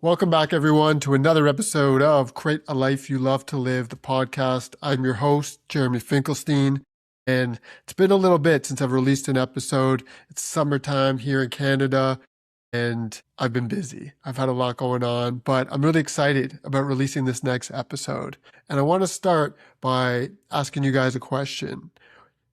Welcome back, everyone, to another episode of Create a Life You Love to Live, the podcast. I'm your host, Jeremy Finkelstein, and it's been a little bit since I've released an episode. It's summertime here in Canada, and I've been busy. I've had a lot going on, but I'm really excited about releasing this next episode. And I want to start by asking you guys a question.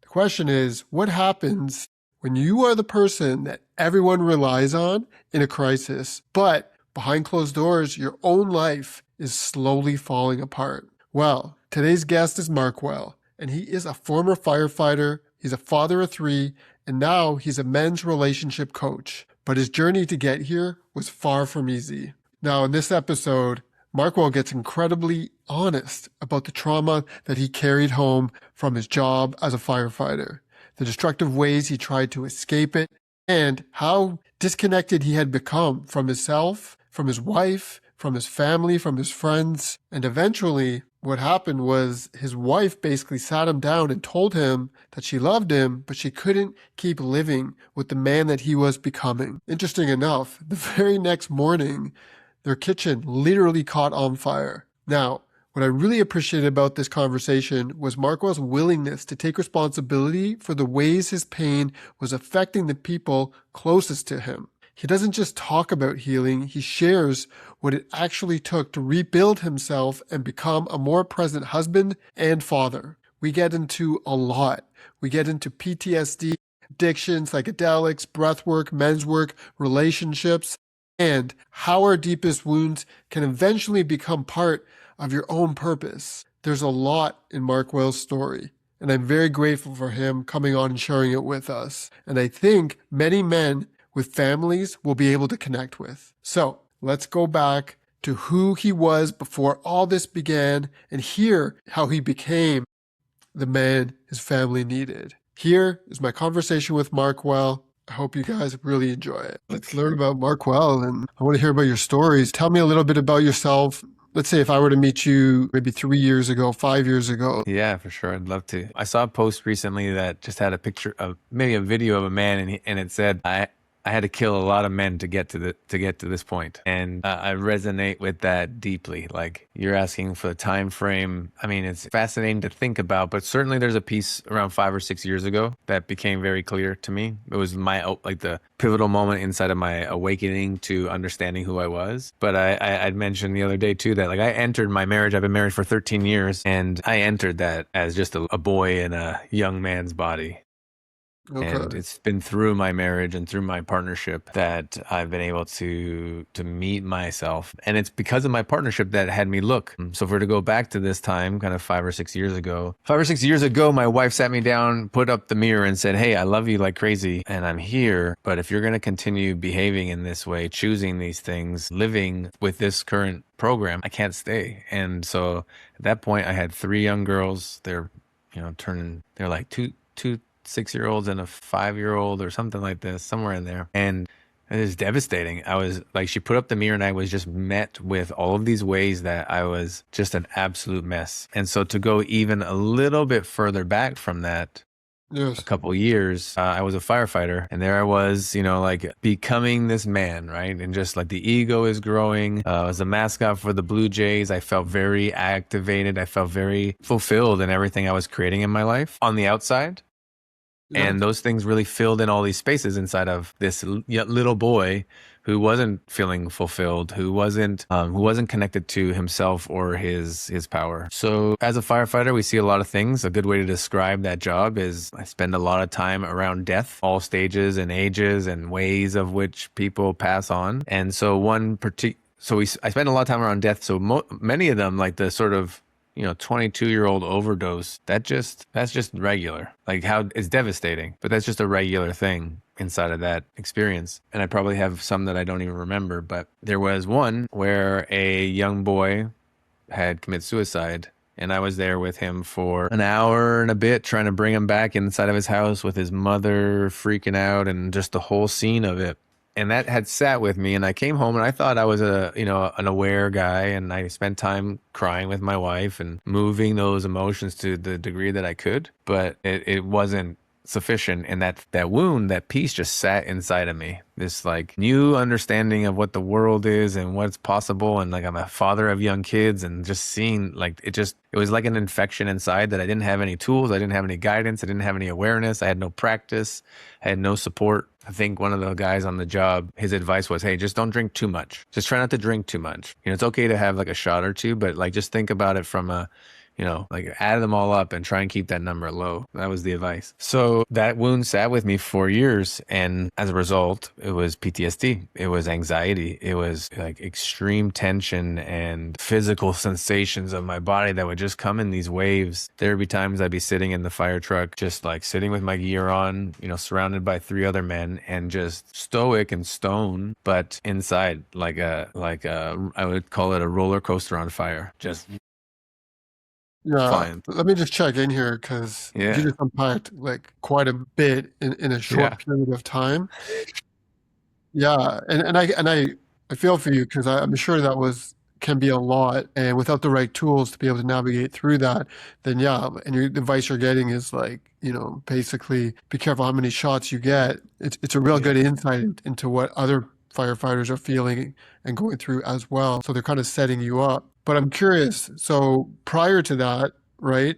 The question is, what happens when you are the person that everyone relies on in a crisis, but behind closed doors, your own life is slowly falling apart? Well, today's guest is Markwell, and he is a former firefighter. He's a father of three, and now he's a men's relationship coach. But his journey to get here was far from easy. Now, in this episode, Markwell gets incredibly honest about the trauma that he carried home from his job as a firefighter, the destructive ways he tried to escape it, and how disconnected he had become from himself, from his wife, from his family, from his friends. And eventually, what happened was his wife basically sat him down and told him that she loved him, but she couldn't keep living with the man that he was becoming. Interesting enough, the very next morning, their kitchen literally caught on fire. Now, what I really appreciated about this conversation was Markwell's willingness to take responsibility for the ways his pain was affecting the people closest to him. He doesn't just talk about healing, he shares what it actually took to rebuild himself and become a more present husband and father. We get into a lot. We get into PTSD, addiction, psychedelics, breathwork, men's work, relationships, and how our deepest wounds can eventually become part of your own purpose. There's a lot in Markwell's story, and I'm very grateful for him coming on and sharing it with us. And I think many men with families will be able to connect with. So let's go back to who he was before all this began and hear how he became the man his family needed. Here is my conversation with Markwell. I hope you guys really enjoy it. Let's learn about Markwell, and I want to hear about your stories. Tell me a little bit about yourself. Let's say if I were to meet you maybe 3 years ago, 5 years ago. Yeah, for sure. I'd love to. I saw a post recently that just had a picture of maybe a video of a man, and it said, I had to kill a lot of men to get to this point. And I resonate with that deeply. Like, you're asking for the time frame. I mean, it's fascinating to think about, but certainly there's a piece around 5 or 6 years ago that became very clear to me. It was the pivotal moment inside of my awakening to understanding who I was. But I'd mentioned the other day too that I entered my marriage. I've been married for 13 years, and I entered that as just a boy in a young man's body. Okay. And it's been through my marriage and through my partnership that I've been able to meet myself. And it's because of my partnership that had me look. So if we're to go back to this time, kind of 5 or 6 years ago, my wife sat me down, put up the mirror and said, "Hey, I love you like crazy and I'm here. But if you're going to continue behaving in this way, choosing these things, living with this current program, I can't stay." And so at that point, I had 3 young girls. They're like two 6-year-olds and a 5-year-old or something like this, somewhere in there. And it was devastating. I was like, she put up the mirror and I was just met with all of these ways that I was just an absolute mess. And so to go even a little bit further back from that, Yes. a couple of years, I was a firefighter, and there I was, becoming this man, right? And just like the ego is growing. I was a mascot for the Blue Jays. I felt very activated. I felt very fulfilled in everything I was creating in my life on the outside. Yeah. And those things really filled in all these spaces inside of this little boy who wasn't feeling fulfilled, who wasn't connected to himself or his power. So as a firefighter, we see a lot of things. A good way to describe that job is I spend a lot of time around death, all stages and ages and ways of which people pass on. And so I spend a lot of time around death. So many of them, like the sort of 22-year-old overdose, that's just regular. Like, how it's devastating, but that's just a regular thing inside of that experience. And I probably have some that I don't even remember, but there was one where a young boy had committed suicide, and I was there with him for an hour and a bit trying to bring him back inside of his house with his mother freaking out and just the whole scene of it. And that had sat with me, and I came home and I thought I was an aware guy, and I spent time crying with my wife and moving those emotions to the degree that I could, but it wasn't sufficient. And that wound, that peace just sat inside of me. This like new understanding of what the world is and what's possible. And like I'm a father of young kids, and just seeing like it was like an infection inside that I didn't have any tools. I didn't have any guidance. I didn't have any awareness. I had no practice. I had no support. I think one of the guys on the job, his advice was, hey, just don't drink too much. Just try not to drink too much. You know, it's okay to have like a shot or two, but like just think about it from a, you know, like add them all up and try and keep that number low. That was the advice. So that wound sat with me for years. And as a result, it was PTSD. It was anxiety. It was like extreme tension and physical sensations of my body that would just come in these waves. There would be times I'd be sitting in the fire truck, just like sitting with my gear on, you know, surrounded by 3 other men, and just stoic and stone, but inside like I would call it a roller coaster on fire. Just Yeah, flying. let me just check in here because you Yeah. just unpacked like quite a bit in a Yeah. short period of time. Yeah, and I feel for you because I'm sure that was can be a lot, and without the right tools to be able to navigate through that, then yeah, and the advice you're getting is like, you know, basically be careful how many shots you get. It's a real Yeah. good insight into what other firefighters are feeling and going through as well. So they're kind of setting you up. But I'm curious, so prior to that, right?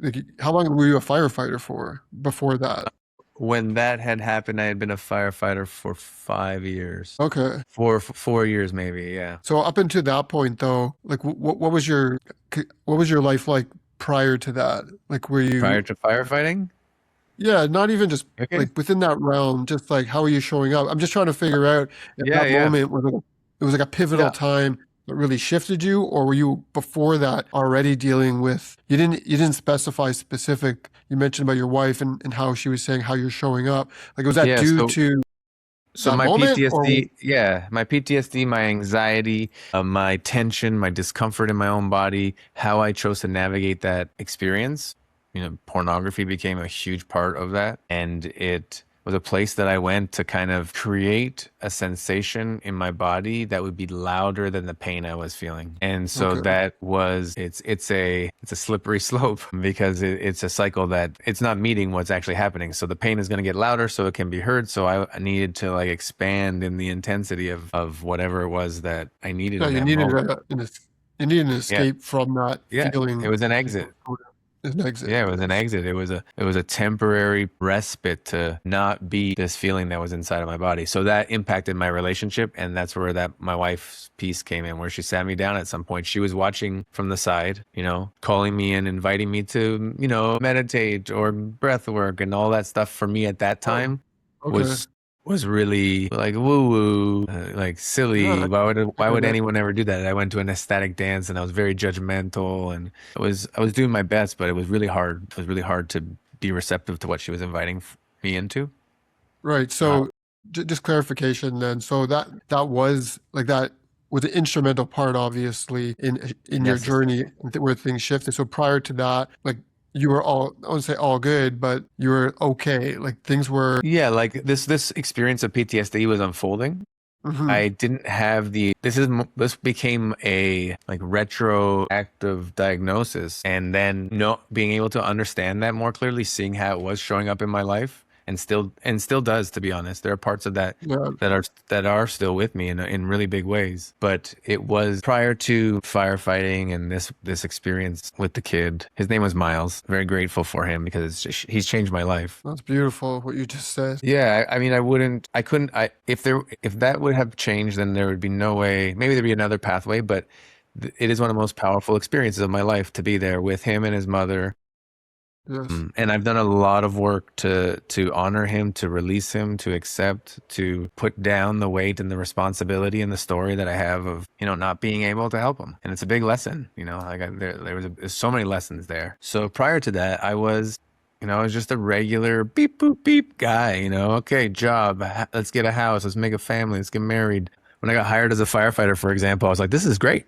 Like, how long were you a firefighter for before that? When that had happened, I had been a firefighter for 5 years. Okay. 4 years maybe, yeah. So up until that point, though, like what was what was your life like prior to that? Like, were Prior you, to firefighting? yeah, not even just Okay. like within that realm, just like how are you showing up? I'm just trying to figure out if Yeah, that yeah. moment was like it was like a pivotal No. time that really shifted you, or were you before that already dealing with? You didn't specify specific. You mentioned about your wife and how she was saying how you're showing up. Like, was that Yeah, due so to so that my moment, or PTSD, yeah, my PTSD, my anxiety, my tension, my discomfort in my own body, how I chose to navigate that experience. You know, pornography became a huge part of that. And it was a place that I went to kind of create a sensation in my body that would be louder than the pain I was feeling. And so okay, that was it's a slippery slope because it's a cycle that it's not meeting what's actually happening. So the pain is going to get louder so it can be heard. So I needed to like expand in the intensity of whatever it was that I needed yeah, in that moment. you needed an Yeah. escape from that Yeah. It feeling. was an exit. An exit. Yeah, it was an exit. It was a temporary respite to not be this feeling that was inside of my body. So that impacted my relationship, and that's where that my wife's piece came in, where she sat me down at some point. She was watching from the side, you know, calling me and inviting me to, you know, meditate or breath work and all that stuff for me at that Oh, time okay. was was really like woo woo, like Yeah, silly. I Why get would it. anyone ever do that? I went to an ecstatic dance and I was very judgmental, and I was doing my best, but it was really hard. It was really hard to be receptive to what she was inviting me into. Right. Uh, So just clarification then. So that was like that was an instrumental part, obviously, in your necessary. journey where things shifted. So prior to that, like you were all, I wouldn't say all good, but you were okay. Like things were. Yeah, like this experience of PTSD was unfolding. Mhm. I didn't have this became a like retroactive diagnosis, and then not being able to understand that more clearly, seeing how it was showing up in my life, and still does, to be honest. There are parts of that Yeah. that are still with me in really big ways. But it was prior to firefighting and this experience with the kid. His name was Miles. Very grateful for him because he's changed my life. That's beautiful what you just said. Yeah, I mean, I couldn't, if that would have changed, then there would be no way, maybe there'd be another pathway, but it is one of the most powerful experiences of my life to be there with him and his mother. Yes. And I've done a lot of work to honor him, to release him, to accept, to put down the weight and the responsibility and the story that I have of, you know, not being able to help him. And it's a big lesson, you know, like there's so many lessons there. So prior to that, I was just a regular beep, boop, beep guy, you know, okay, job, let's get a house, let's make a family, let's get married. When I got hired as a firefighter, for example, I was like, this is great.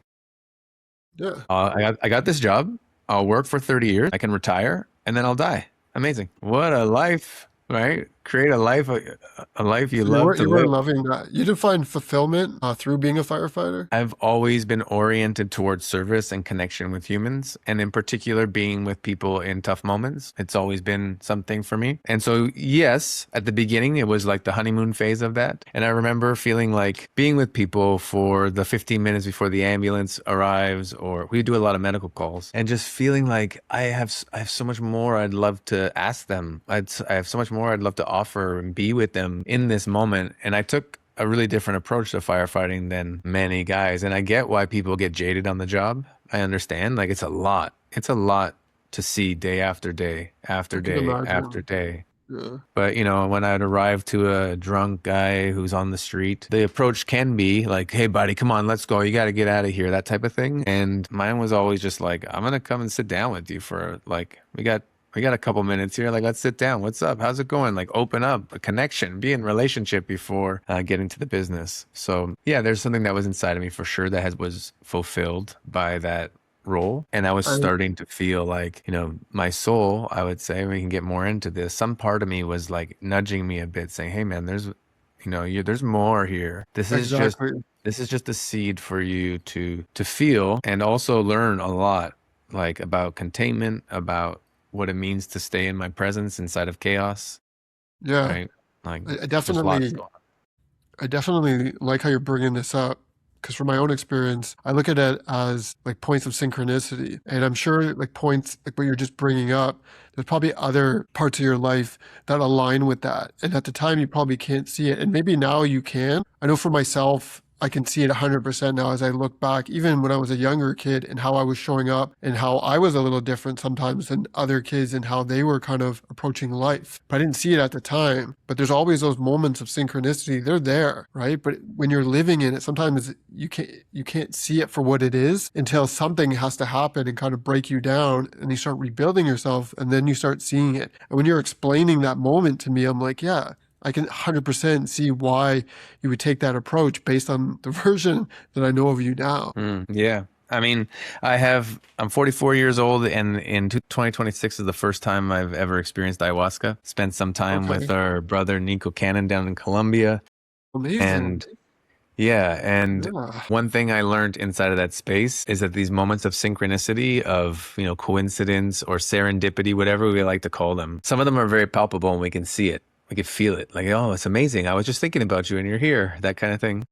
Yeah. I got this job. I'll work for 30 years. I can retire and then I'll die. Amazing. What a life, right? create a life you So love to you were live. loving that. You did find fulfillment through being a firefighter? I've always been oriented towards service and connection with humans, and in particular, being with people in tough moments. It's always been something for me. And so, yes, at the beginning, it was like the honeymoon phase of that. And I remember feeling like being with people for the 15 minutes before the ambulance arrives, or we do a lot of medical calls, and just feeling like I have so much more I'd love to ask them. I have so much more I'd love to offer and be with them in this moment. And I took a really different approach to firefighting than many guys. And I get why people get jaded on the job. I understand. Like it's a lot. It's a lot to see day after day I after can day after imagine. day. Yeah. But when I'd arrive to a drunk guy who's on the street, the approach can be like, "Hey, buddy, come on, let's go. You got to get out of here," that type of thing. And mine was always just like, "I'm gonna come and sit down with you for like we got a couple minutes here. Like, let's sit down. What's up? How's it going? Like, open up a connection, be in relationship before getting to the business." So yeah, there's something that was inside of me for sure that was fulfilled by that role. And I was I starting to feel like, my soul, I would say, we can get more into this. Some part of me was like nudging me a bit, saying, "Hey man, there's more here. exactly. This is just a seed for you to feel and also learn a lot, like about containment, about what it means to stay in my presence inside of chaos, Yeah. right? Like I, I there's lots definitely going I definitely like how you're bringing this up because from my own experience, I look at it as like points of synchronicity. And I'm sure like points like what you're just bringing up, there's probably other parts of your life that align with that. And at the time, you probably can't see it. And maybe now you can. I know for myself, I can see it 100% now as I look back, even when I was a younger kid and how I was showing up and how I was a little different sometimes than other kids and how they were kind of approaching life. But I didn't see it at the time. But there's always those moments of synchronicity. They're there, right? But when you're living in it, sometimes you can't see it for what it is until something has to happen and kind of break you down and you start rebuilding yourself and then you start seeing it. And when you're explaining that moment to me, I'm like, yeah, I can 100% see why you would take that approach based on the version that I know of you now. Yeah. I mean, I'm 44 years old, and in 2026 is the first time I've ever experienced ayahuasca. Spent some time with Okay. our brother Nico Cannon down in Colombia. Amazing. And yeah, and Yeah. one thing I learned inside of that space is that these moments of synchronicity, of, coincidence or serendipity, whatever we like to call them, some of them are very palpable and we can see it. We can feel it. Like, oh, it's amazing. I was just thinking about you and you're here, that kind of thing.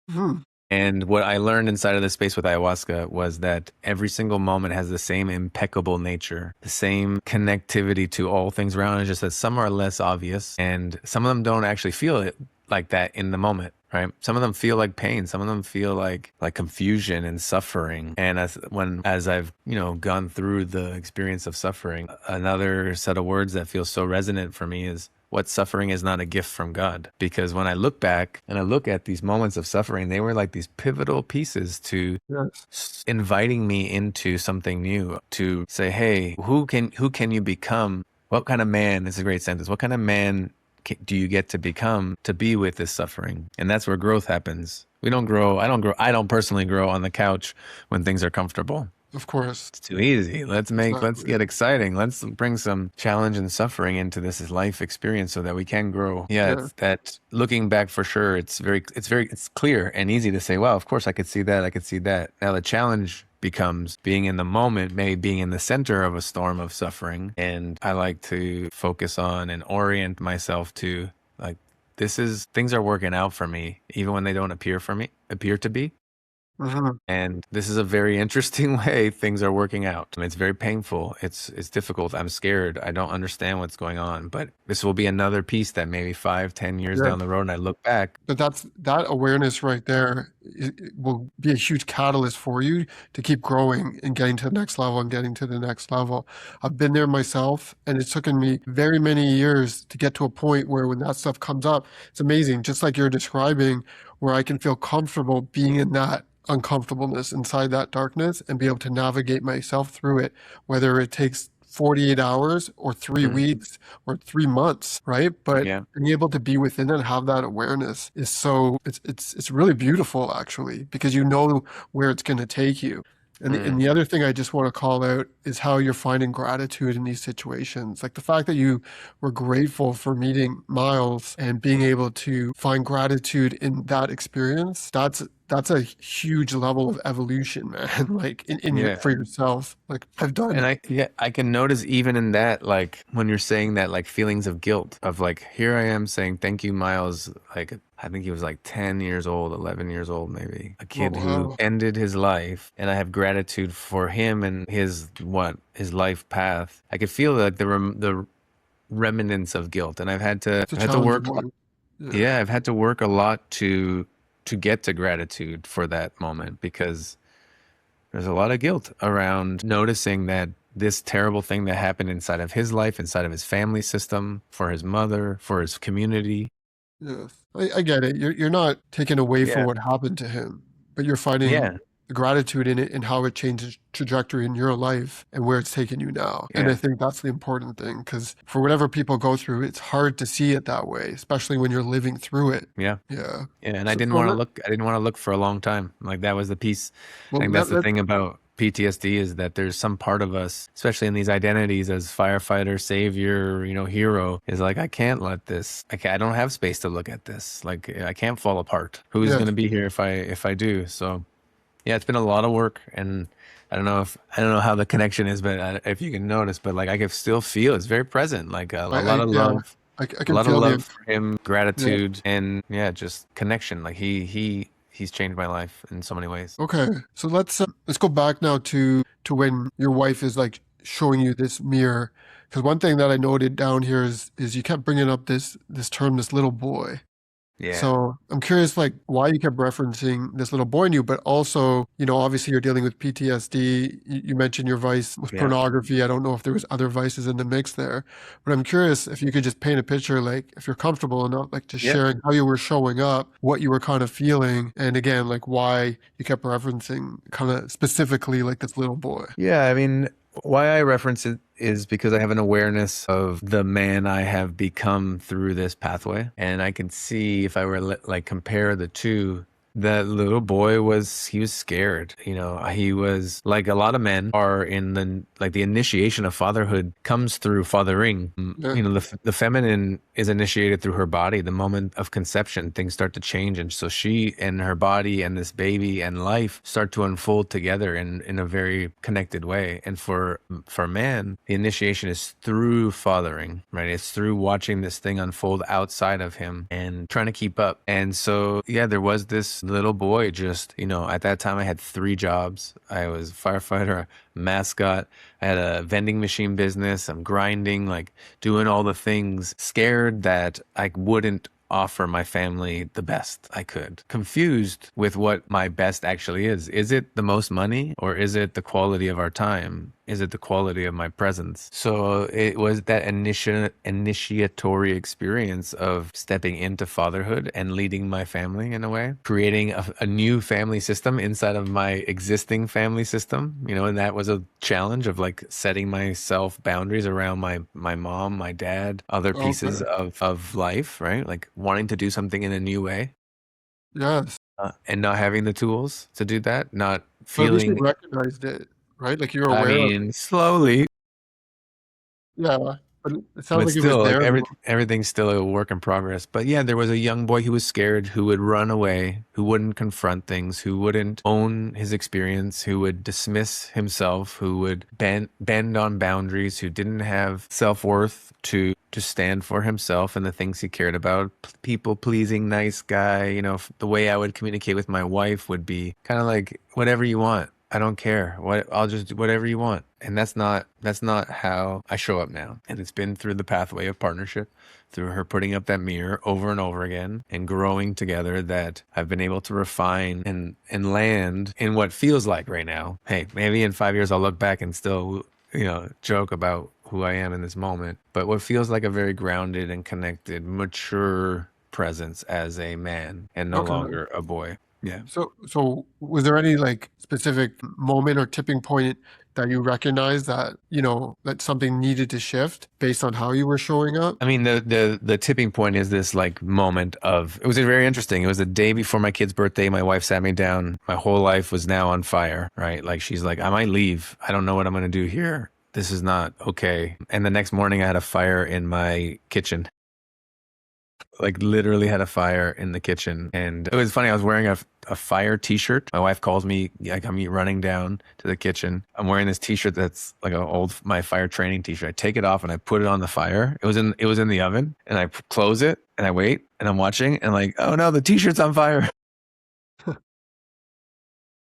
Hmm. And what I learned inside of the space with ayahuasca was that every single moment has the same impeccable nature, the same connectivity to all things around. It's just that some are less obvious and some of them don't actually feel it like that in the moment, right? Some of them feel like pain. Some of them feel like confusion and suffering. And as I've, gone through the experience of suffering, another set of words that feels so resonant for me is, what suffering is not a gift from God. Because when I look back and I look at these moments of suffering, they were like these pivotal pieces to Yes. inviting me into something new, to say, hey, who can you become? What kind of man, is a great sentence, what kind of man do you get to become to be with this suffering? And that's where growth happens. We don't grow. I don't personally grow on the couch when things are comfortable. Of course. It's too easy. Let's Exactly. get exciting. Let's bring some challenge and suffering into this life experience so that we can grow. Yeah, Yeah. it's that looking back for sure. It's clear and easy to say, wow, of course I could see that. I could see that. Now the challenge becomes being in the moment, maybe being in the center of a storm of suffering. And I like to focus on and orient myself to like, things are working out for me, even when they don't appear to be. Mhm. And this is a very interesting way things are working out. It's very painful. It's difficult. I'm scared. I don't understand what's going on. But this will be another piece that maybe 5, 10 years Yeah. down the road, and I look back. But that awareness right there it will be a huge catalyst for you to keep growing and getting to the next level and getting to the next level. I've been there myself, and it's taken me very many years to get to a point where when that stuff comes up, it's amazing, just like you're describing, where I can feel comfortable being in that uncomfortableness inside that darkness and be able to navigate myself through it, whether it takes 48 hours or three Mm, weeks or 3 months, right? But yeah. being able to be within it and have that awareness is so it's really beautiful actually because you know where it's going to take you. And the other thing I just want to call out is how you're finding gratitude in these situations. Like the fact that you were grateful for meeting Miles and being able to find gratitude in that experience. That's a huge level of evolution, man. Like in your Yeah. for yourself. Like I've done. And I can notice even in that, like when you're saying that, like feelings of guilt of like, here I am saying, thank you, Miles. Like, I think he was like 10 years old, 11 years old, maybe a Oh kid who wow. ended his life. And I have gratitude for him and his life path. I could feel like the remnants of guilt. And It's a I've had to challenging work. one. Yeah. Yeah, I've had to work a lot to get to gratitude for that moment because there's a lot of guilt around noticing that this terrible thing that happened inside of his life, inside of his family system, for his mother, for his community. Yes, I get it. You're not taking away from Yeah. what happened to him, but you're finding Yeah. the gratitude in it and how it changes trajectory in your life and where it's taken you now. And I Yeah. think that's the important thing because for whatever people go through, it's hard to see it that way, especially when you're living through it. Yeah. Yeah. Yeah. And So let I didn't want to look for a long time. Like that was the piece. I well think that's the thing about PTSD is that there's some part of us, especially in these identities as firefighter, savior, hero, is like, I can't let this, I don't have space to look at this. Like I can't fall apart. Who's going yes, to be here if I do? So yeah, it's been a lot of work, and I don't know how the connection is, but if you can notice, but like I can still feel it's very present, like a lot I of yeah, love, I a can lot of feel love the for him, yeah. gratitude, and yeah, just connection. Like he's changed my life in so many ways. Okay, so let's go back now to when your wife is like showing you this mirror. Because one thing that I noted down here is you kept bringing up this term, this little boy. Yeah, So I'm curious, like, why you kept referencing this little boy in you, but also, obviously you're dealing with PTSD. You mentioned your vice was yeah, pornography. I don't know if there was other vices in the mix there, but I'm curious if you could just paint a picture, like, if you're comfortable enough, like, just yeah, sharing how you were showing up, what you were kind of feeling, and again, like, why you kept referencing kind of specifically like this little boy. yeah. I mean, why I reference it is because I have an awareness of the man I have become through this pathway, and I can see if I were like compare the two. That little boy he was scared. He was like a lot of men are in the initiation of fatherhood comes through fathering. Yeah. The feminine is initiated through her body. The moment of conception, things start to change. And so she and her body and this baby and life start to unfold together in a very connected way. And for man, the initiation is through fathering, right? It's through watching this thing unfold outside of him and trying to keep up. And so, yeah, there was this little boy just, at that time I had 3 jobs. I was a firefighter, mascot. I had a vending machine business. I'm grinding, like doing all the things, scared that I wouldn't offer my family the best I could. Confused with what my best actually is. Is it the most money or is it the quality of our time? Is it the quality of my presence? So it was that initiatory experience of stepping into fatherhood and leading my family in a way, creating a new family system inside of my existing family system, and that was a challenge of like setting myself boundaries around my mom, my dad, other pieces Okay. of life, right? Like wanting to do something in a new way Yes. and not having the tools to do that, not But at least you feeling, recognized it, right? Like you're I aware of it. mean, slowly. Yeah. But it sounds But like it was still, like there though. everything's still a work in progress. But yeah, there was a young boy who was scared, who would run away, who wouldn't confront things, who wouldn't own his experience, who would dismiss himself, who would bend on boundaries, who didn't have self-worth to stand for himself and the things he cared about. People pleasing, nice guy. The way I would communicate with my wife would be kind of like whatever you want. I don't care. I'll just do whatever you want. And that's not how I show up now. And it's been through the pathway of partnership, through her putting up that mirror over and over again and growing together that I've been able to refine and land in what feels like right now. Hey, maybe in 5 years I'll look back and still, joke about who I am in this moment. But what feels like a very grounded and connected, mature presence as a man and no Okay. longer a boy. Yeah. So was there any like specific moment or tipping point that you recognized that, that something needed to shift based on how you were showing up? I mean, the tipping point is this like moment of, it was very interesting. It was the day before my kid's birthday. My wife sat me down. My whole life was now on fire, right? Like she's like, I might leave. I don't know what I'm going to do here. This is not okay. And the next morning I had a fire in my kitchen, like literally had a fire in the kitchen. And it was funny. I was wearing a fire t-shirt. My wife calls me, I come running down to the kitchen. I'm wearing this t-shirt that's like my fire training t-shirt. I take it off and I put it on the fire. It was in the oven, and I close it and I wait and I'm watching and like, oh no, the t-shirt's on fire.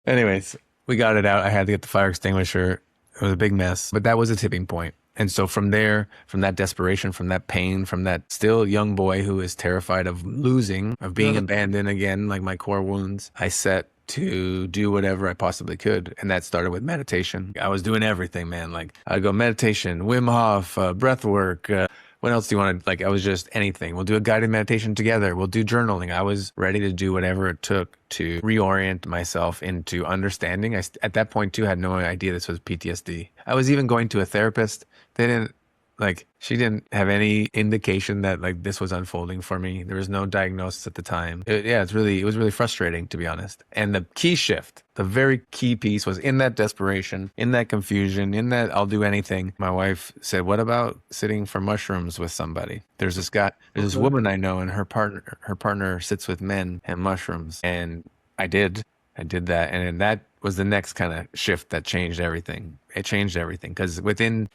Anyways, we got it out. I had to get the fire extinguisher. It was a big mess, but that was a tipping point. And so from there, from that desperation, from that pain, from that still young boy who is terrified of losing, of being Yeah. abandoned again, like my core wounds, I set to do whatever I possibly could. And that started with meditation. I was doing everything, man. Like I'd go meditation, Wim Hof, breath work, what else do you want to, like, I was just anything. We'll do a guided meditation together. We'll do journaling. I was ready to do whatever it took to reorient myself into understanding. At that point too, had no idea this was PTSD. I was even going to a therapist. They didn't, like, she didn't have any indication that like this was unfolding for me. There was no diagnosis at the time. It was really frustrating, to be honest. And the key shift, the very key piece was in that desperation, in that confusion, in that I'll do anything. My wife said, what about sitting for mushrooms with somebody? There's this Okay. woman I know, and her partner sits with men and mushrooms. And I did that. And then that was the next kind of shift that changed everything. It changed everything because within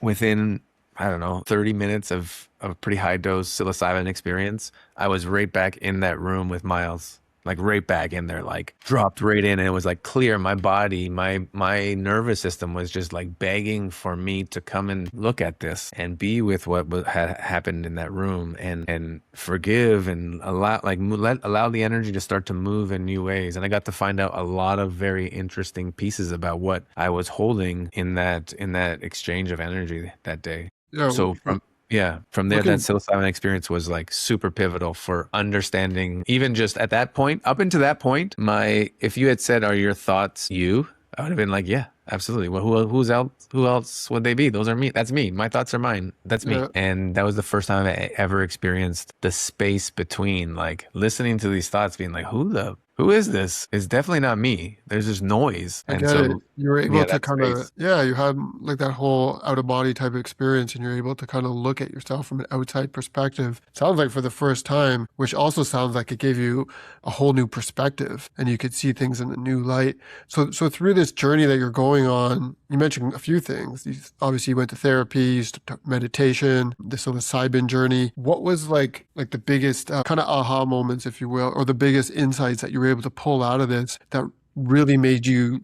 I don't know, 30 minutes of a pretty high dose psilocybin experience, I was right back in that room with Miles, like right back in there, like dropped right in. And it was like clear. My body, my nervous system was just like begging for me to come and look at this and be with what had happened in that room and forgive and allow the energy to start to move in new ways. And I got to find out a lot of very interesting pieces about what I was holding in that exchange of energy that day. Yeah. So from there, that Looking, psilocybin experience was like super pivotal for understanding. Even just at that point, up until that point, if you had said, "Are your thoughts you?" I would have been like, "Yeah, absolutely." Well, who's else? Who else would they be? Those are me. That's me. My thoughts are mine. That's me. yeah, And that was the first time I ever experienced the space between, like, listening to these thoughts, being like, who is this? It's definitely not me. There's just noise. I And get it. so, You were able yeah, to that kind of, space. yeah, you had like that whole out of body type of experience and you're able to kind of look at yourself from an outside perspective. Sounds like for the first time, which also sounds like it gave you a whole new perspective and you could see things in a new light. So through this journey that you're going on, you mentioned a few things. Obviously, you went to therapy, you took meditation, the psilocybin journey. What was like the biggest kind of aha moments, if you will, or the biggest insights that you were able to pull out of this that really made you,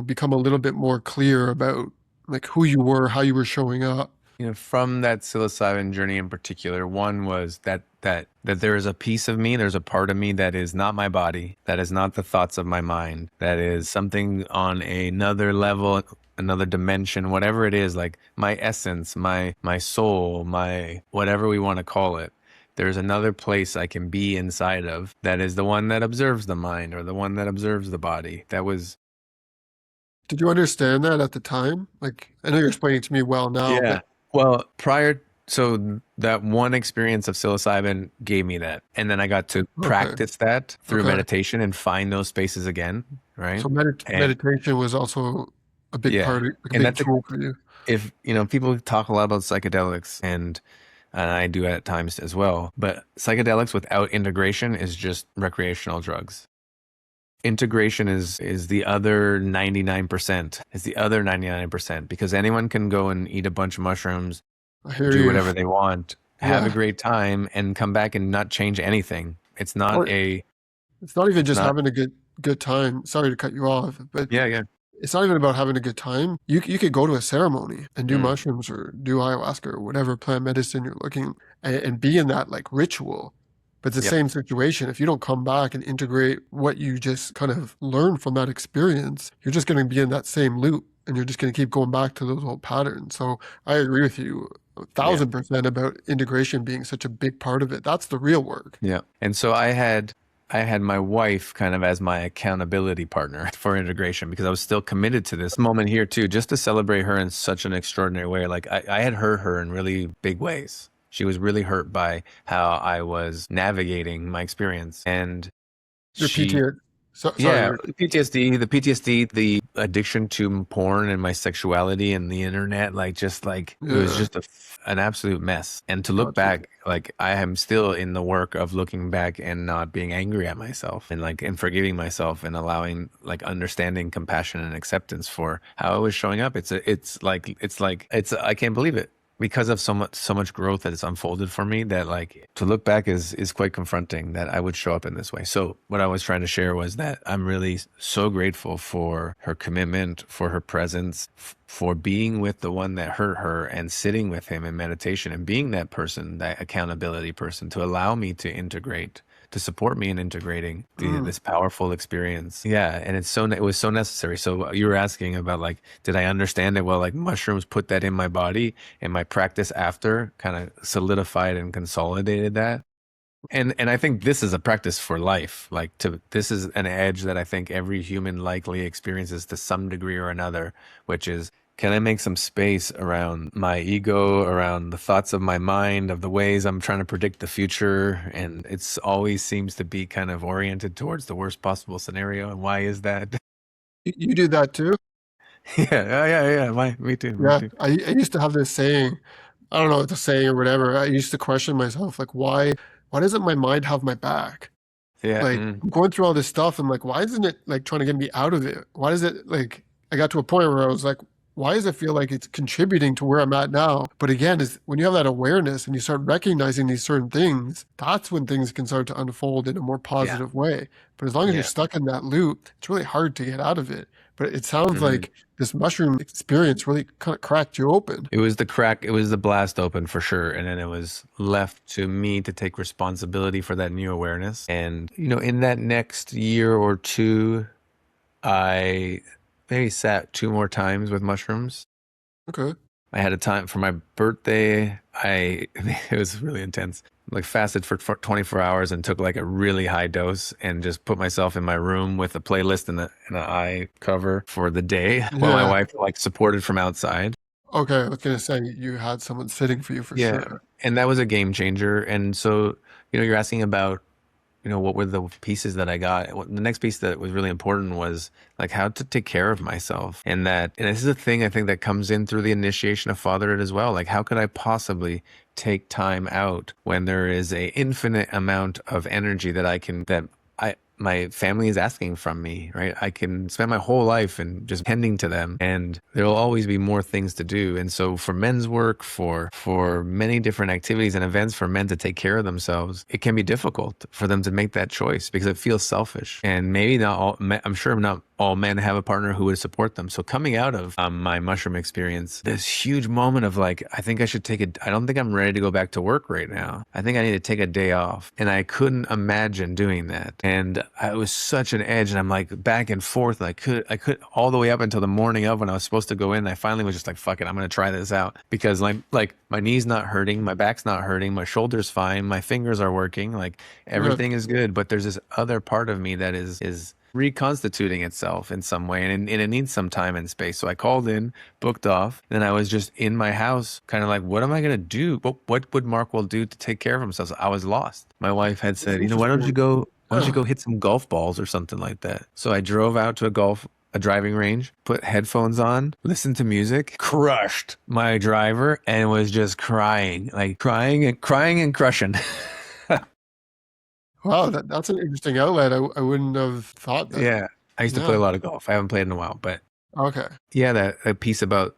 become a little bit more clear about like who you were, how you were showing up? From that psilocybin journey in particular, one was that there is a piece of me, there's a part of me that is not my body, that is not the thoughts of my mind, that is something on another level, another dimension, whatever it is, like my essence, my soul, my whatever we want to call it. There's another place I can be inside of that is the one that observes the mind or the one that observes the body. That was, Did you understand that at the time? Like, I know you're explaining it to me well now, but yeah. Well, so that one experience of psilocybin gave me that. And then I got to okay, practice that through okay. meditation and find those spaces again. Right. So And meditation was also a big yeah. part of, like a And big that's tool for you. if, people talk a lot about psychedelics and I do at times as well, but psychedelics without integration is just recreational drugs. Integration is the other 99%. Is the other 99% because anyone can go and eat a bunch of mushrooms, I hear do you. whatever they want, have a Yeah. great time, and come back and not change anything. It's not Or a, it's not even it's just not, having a good time. Sorry to cut you off, but yeah, yeah. it's not even about having a good time. You could go to a ceremony and do Mm, mushrooms or do ayahuasca or whatever plant medicine you're looking and be in that like ritual. But it's the yep, same situation. If you don't come back and integrate what you just kind of learned from that experience, you're just going to be in that same loop and you're just going to keep going back to those old patterns. So I agree with you a yeah, 1000% about integration being such a big part of it. That's the real work. yeah. And so I had I had my wife kind of as my accountability partner for integration because I was still committed to this moment here too, just to celebrate her in such an extraordinary way. Like I had hurt her in really big ways. She was really hurt by how I was navigating my experience. And Your she PTSD. So, sorry, yeah, your the PTSD, the addiction to porn and my sexuality and the internet, like just like it was yeah. just an absolute mess. And to look Gotcha. back, like I am still in the work of looking back and not being angry at myself and like and forgiving myself and allowing like understanding, compassion, and acceptance for how I was showing up. It's I can't believe it because of so much growth that has unfolded for me that like to look back is quite confronting that I would show up in this way. So what I was trying to share was that I'm really so grateful for her commitment, for her presence, for being with the one that hurt her and sitting with him in meditation and being that person, that accountability person to allow me to integrate, to support me in integrating Mm. this powerful experience. Yeah, and it was so necessary. So you were asking about like, did I understand it? Well, like mushrooms put that in my body, and my practice after kind of solidified and consolidated that. And I think this is a practice for life. Like this is an edge that I think every human likely experiences to some degree or another, which is can I make some space around my ego, around the thoughts of my mind, of the ways I'm trying to predict the future? And it's always seems to be kind of oriented towards the worst possible scenario. And why is that? You do that too? Yeah. Me too. Me Yeah. too. I used to have this saying, I don't know what the saying or whatever. I used to question myself, like, why doesn't my mind have my back? Yeah. Like, I'm going through all this stuff. I'm like, why isn't it like trying to get me out of it? Why does it like, I got to a point where I was like, why does it feel like it's contributing to where I'm at now? But again, is when you have that awareness and you start recognizing these certain things, that's when things can start to unfold in a more Yeah. positive way. But as long as you're Yeah. stuck in that loop, it's really hard to get out of it. But it sounds Mhm. like this mushroom experience really kind of cracked you open. It was the crack, it was the blast open for sure. And then it was left to me to take responsibility for that new awareness. And, in that next year or two, I maybe sat two more times with mushrooms. Okay. I had a time for my birthday. It was really intense. Like fasted for 24 hours and took like a really high dose and just put myself in my room with a playlist and an eye cover for the day while my Yeah. wife like supported from outside. Okay. I was gonna say you had someone sitting for you for Yeah. sure. And that was a game changer. And so, you're asking about, what were the pieces that I got? The next piece that was really important was like how to take care of myself. And this is a thing I think that comes in through the initiation of fatherhood as well. Like, how could I possibly take time out when there is a infinite amount of energy that my family is asking from me, right? I can spend my whole life and just tending to them, and there will always be more things to do. And so for men's work, for many different activities and events for men to take care of themselves, it can be difficult for them to make that choice because it feels selfish. And maybe not all, I'm sure not all men have a partner who would support them. So coming out of my mushroom experience, this huge moment of like, I don't think I'm ready to go back to work right now. I think I need to take a day off. And I couldn't imagine doing that. And it was such an edge. And I'm like back and forth. And I could all the way up until the morning of when I was supposed to go in. I finally was just like, fuck it, I'm going to try this out because like my knee's not hurting. My back's not hurting. My shoulder's fine. My fingers are working. Like Okay. everything is good. But there's this other part of me that is reconstituting itself in some way and it needs some time and space. So I called in, booked off, and then I was just in my house kind of like, what am I going to do? What would Markwell do to take care of himself? I was lost. My wife had That's said, interesting. why don't you go hit some golf balls or something like that? So I drove out to a driving range, put headphones on, listened to music, crushed my driver, and was just crying, like crying and crushing. Wow, that's an interesting outlet. I wouldn't have thought that. Yeah. I used to play Yeah. a lot of golf. I haven't played in a while, but Okay. yeah, that piece about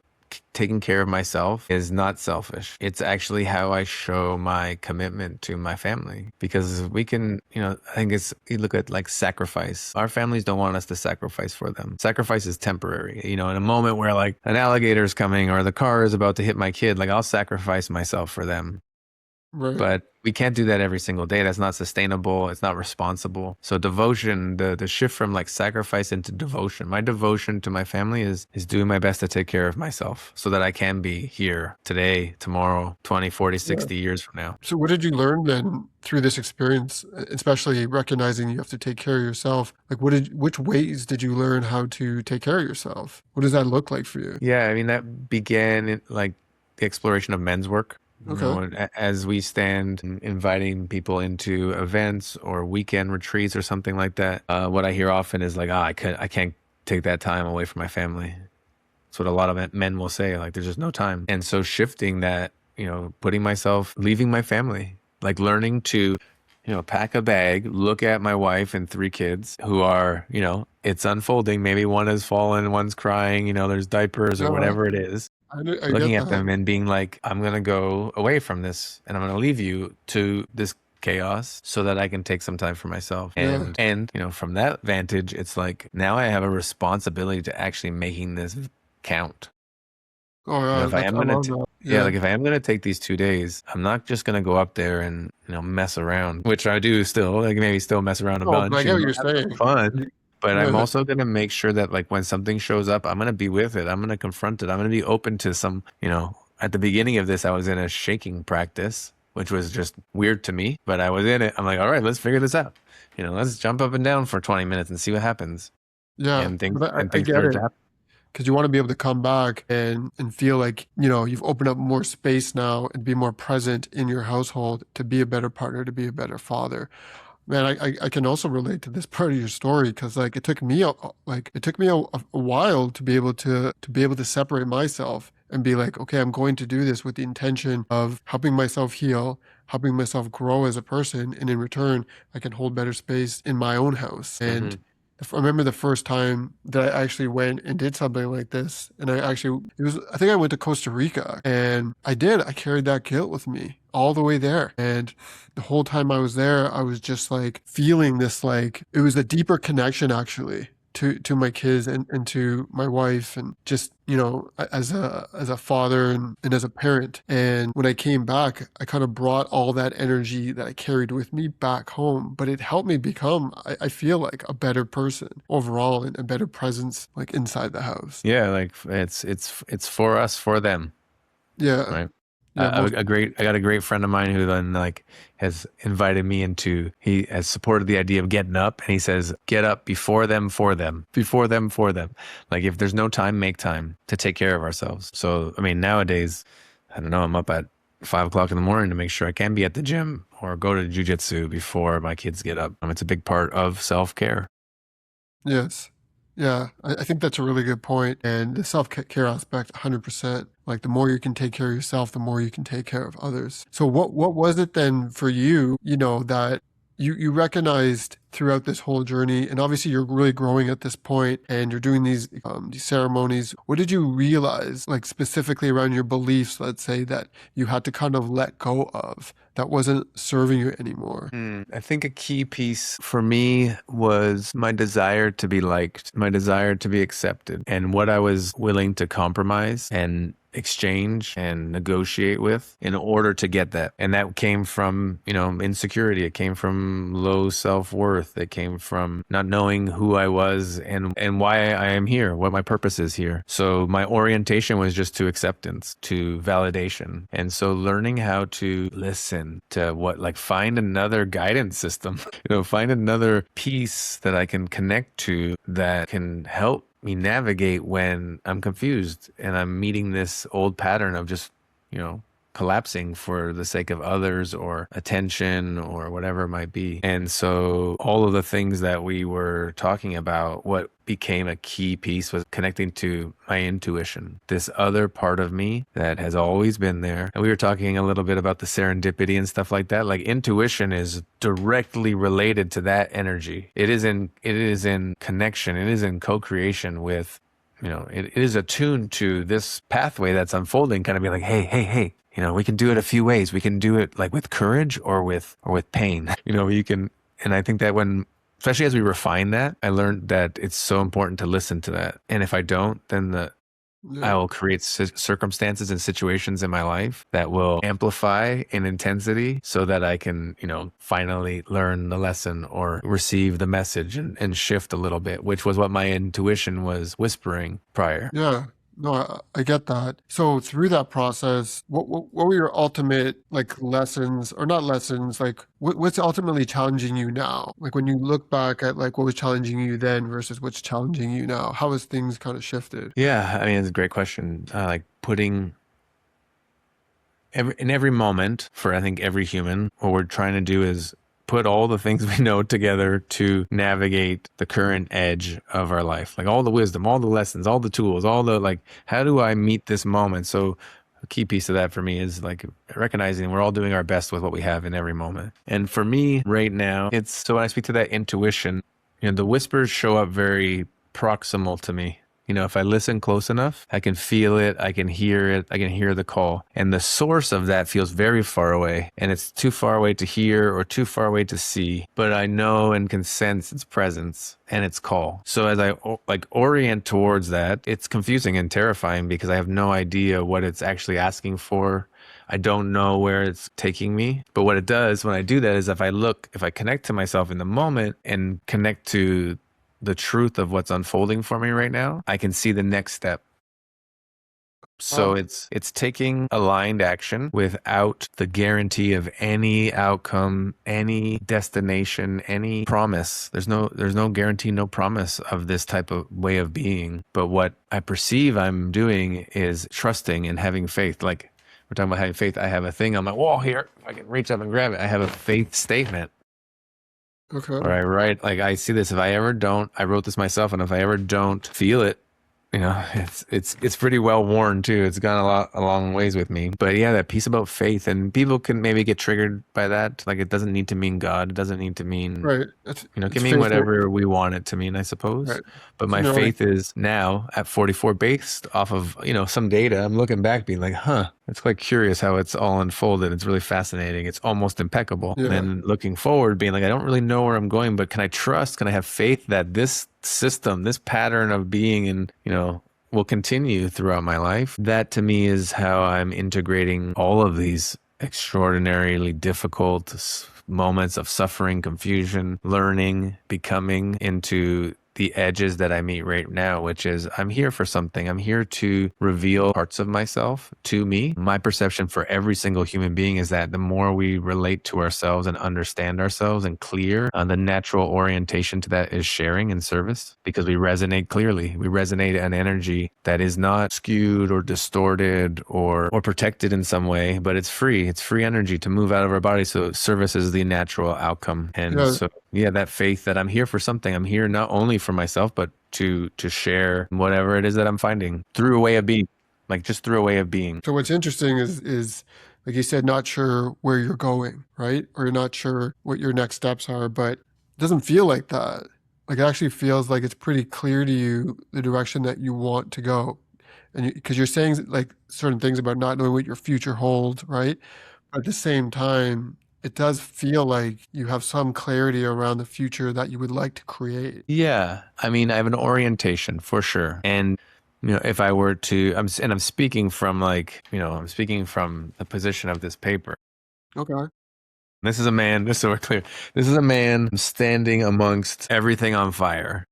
taking care of myself is not selfish. It's actually how I show my commitment to my family because we can, I think you look at like sacrifice. Our families don't want us to sacrifice for them. Sacrifice is temporary. In a moment where like an alligator is coming or the car is about to hit my kid, like I'll sacrifice myself for them. Right. But we can't do that every single day. That's not sustainable. It's not responsible. So devotion, the shift from like sacrifice into devotion. My devotion to my family is doing my best to take care of myself so that I can be here today, tomorrow, 20, 40, Yeah. 60 years from now. So what did you learn then through this experience, especially recognizing you have to take care of yourself? Like which ways did you learn how to take care of yourself? What does that look like for you? Yeah, I mean, that began in, like the exploration of men's work. You Okay. know, as we stand inviting people into events or weekend retreats or something like that, what I hear often is like, I can't take that time away from my family. That's what a lot of men will say, like, there's just no time. And so shifting that, leaving my family, like learning to, pack a bag, look at my wife and 3 kids who are, it's unfolding. Maybe one has fallen, one's crying, there's diapers or Yeah, whatever it is. I Looking get at that. them and being like, I'm going to go away from this and I'm going to leave you to this chaos so that I can take some time for myself. Yeah. And from that vantage, it's like now I have a responsibility to actually making this count. Oh yeah, If I am I gonna, love that. yeah, Yeah. like if I am gonna take these 2 days, I'm not just gonna go up there and mess around, which I do still, like maybe still mess around a Oh, but I bunch, get what you're have some saying. fun. But I'm Yeah. also gonna make sure that like when something shows up, I'm gonna be with it. I'm gonna confront it. I'm gonna be open to some, at the beginning of this, I was in a shaking practice, which was just weird to me, but I was in it. I'm like, all right, let's figure this out. Let's jump up and down for 20 minutes and see what happens. Yeah. And things But and I things get started it. to happen. Because you want to be able to come back and feel like, you've opened up more space now and be more present in your household to be a better partner, to be a better father. Man, I can also relate to this part of your story because like it took me a while to be able to separate myself and be like, okay, I'm going to do this with the intention of helping myself heal, helping myself grow as a person, and in return, I can hold better space in my own house. And Hmm. I remember the first time that I actually went and did something like this, and I think I went to Costa Rica, and I carried that guilt with me all the way there, and the whole time I was there, I was just like feeling this like it was a deeper connection actually to my kids and to my wife and just as a father and as a parent. And when I came back, I kind of brought all that energy that I carried with me back home. But it helped me become, I feel like, a better person overall and a better presence like inside the house. Yeah, like it's for us, for them, Yeah. right? Yeah, most I got a great friend of mine who then like has invited me he has supported the idea of getting up, and he says, get up before them, for them, before them, for them. Like if there's no time, make time to take care of ourselves. So, I mean, nowadays, I don't know, I'm up at 5 o'clock in the morning to make sure I can be at the gym or go to jujitsu before my kids get up. It's a big part of self-care. Yes. Yeah, I think that's a really good point. And the self-care aspect, 100%. Like the more you can take care of yourself, the more you can take care of others. So what was it then for you, that you recognized throughout this whole journey? And obviously you're really growing at this point and you're doing these ceremonies. What did you realize, like specifically around your beliefs, let's say, that you had to kind of let go of that wasn't serving you anymore? I think a key piece for me was my desire to be liked, my desire to be accepted, and what I was willing to compromise and exchange and negotiate with in order to get that. And that came from, insecurity. It came from low self-worth. It came from not knowing who I was and why I am here, what my purpose is here. So my orientation was just to acceptance, to validation. And so learning how to listen to find another guidance system, find another piece that I can connect to that can help me navigate when I'm confused and I'm meeting this old pattern of just, collapsing for the sake of others or attention or whatever it might be. And so all of the things that we were talking about, what became a key piece was connecting to my intuition, this other part of me that has always been there. And we were talking a little bit about the serendipity and stuff like that. Like intuition is directly related to that energy. It is in connection. It is in co-creation with, it is attuned to this pathway that's unfolding, kind of be like, hey, we can do it a few ways. We can do it like with courage or with pain. You can, and I think that especially as we refine that, I learned that it's so important to listen to that. And if I don't, then I Yeah. will create circumstances and situations in my life that will amplify in intensity so that I can, finally learn the lesson or receive the message and shift a little bit, which was what my intuition was whispering prior. Yeah. No, I get that. So through that process, what were your ultimate like lessons, or not lessons, like what's ultimately challenging you now? Like when you look back at like what was challenging you then versus what's challenging you now, how has things kind of shifted? Yeah, I mean, it's a great question. Like putting in every moment for I think every human, what we're trying to do is put all the things we know together to navigate the current edge of our life. Like all the wisdom, all the lessons, all the tools, all the like, how do I meet this moment? So a key piece of that for me is like recognizing we're all doing our best with what we have in every moment. And for me right now, it's so when I speak to that intuition, the whispers show up very proximal to me. If I listen close enough, I can feel it, I can hear it, I can hear the call. And the source of that feels very far away. And it's too far away to hear or too far away to see. But I know and can sense its presence and its call. So as I orient towards that, it's confusing and terrifying because I have no idea what it's actually asking for. I don't know where it's taking me. But what it does when I do that is if I connect to myself in the moment and connect to the truth of what's unfolding for me right now, I can see the next step. So Wow. it's taking aligned action without the guarantee of any outcome, any destination, any promise. There's no guarantee, no promise of this type of way of being. But what I perceive I'm doing is trusting and having faith. Like we're talking about having faith. I have a thing on my wall here. I can reach up and grab it. I have a faith statement. Okay. Or I write, like I see this, if I ever don't, I wrote this myself, and if I ever don't feel it, it's pretty well worn too. It's gone a long ways with me. But yeah, that piece about faith, and people can maybe get triggered by that. Like it doesn't need to mean God. It doesn't need to mean, Right. it It's can mean faith. whatever we want it to mean, I suppose. Right. But It's my in your own. faith is now at 44 based off of, some data. I'm looking back being like, it's quite curious how it's all unfolded. It's really fascinating. It's almost impeccable. And Yeah. then looking forward being like, I don't really know where I'm going, but can I trust? Can I have faith that this system, this pattern of being and, will continue throughout my life? That to me is how I'm integrating all of these extraordinarily difficult moments of suffering, confusion, learning, becoming into the edges that I meet right now, which is I'm here for something. I'm here to reveal parts of myself to me. My perception for every single human being is that the more we relate to ourselves and understand ourselves and clear, the natural orientation to that is sharing and service because we resonate clearly. We resonate an energy that is not skewed or distorted or protected in some way, but it's free. It's free energy to move out of our body. So service is the natural outcome. And Yeah. so yeah, that faith that I'm here for something. I'm here not only for myself, but to share whatever it is that I'm finding through a way of being, like just through a way of being. So what's interesting is like you said, not sure where you're going, right? Or you're not sure what your next steps are, but it doesn't feel like that. Like it actually feels like it's pretty clear to you the direction that you want to go. And because you're saying like certain things about not knowing what your future holds, right? But at the same time, it does feel like you have some clarity around the future that you would like to create. Yeah, I mean, I have an orientation for sure, and if I were to, I'm speaking from like, I'm speaking from the position of this paper. Okay. This is a man. Just so we're clear, this is a man standing amongst everything on fire,